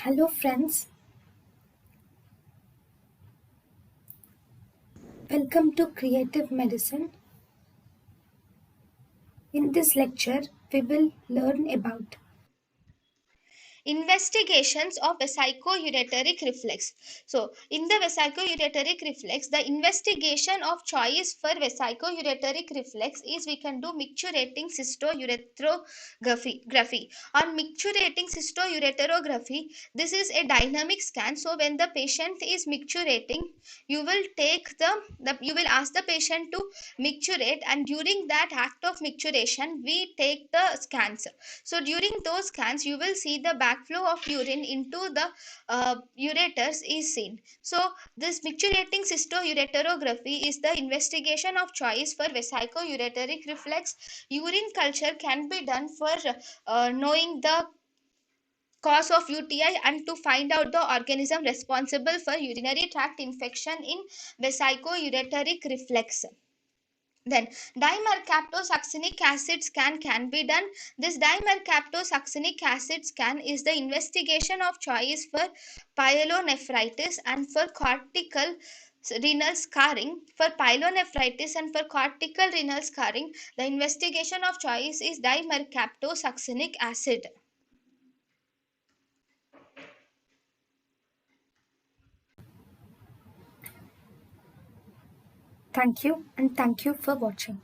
Hello, friends. Welcome to Creative Medicine. In this lecture, we will learn about Investigations of vesicoureteric reflex. So in the vesicoureteric reflex, the investigation of choice for vesicoureteric reflex is we can do micturating cystourethropy. On micturating cystourethropy, this is a dynamic scan. So when the patient is micturating, you will you will ask the patient to micturate, and during that act of micturation we take the scans. So during those scans, you will see the backflow of urine into the ureters is seen. So this micturating cystourethropy is the investigation of choice for vesicoureteric reflex. Urine culture can be done for knowing the cause of UTI and to find out the organism responsible for urinary tract infection in vesicoureteric reflex. Then dimercaptosuccinic acid scan can be done. This dimercaptosuccinic acid scan is the investigation of choice for pyelonephritis and for cortical renal scarring. For pyelonephritis and for cortical renal scarring, the investigation of choice is dimercaptosuccinic acid. thank you and thank you for watching.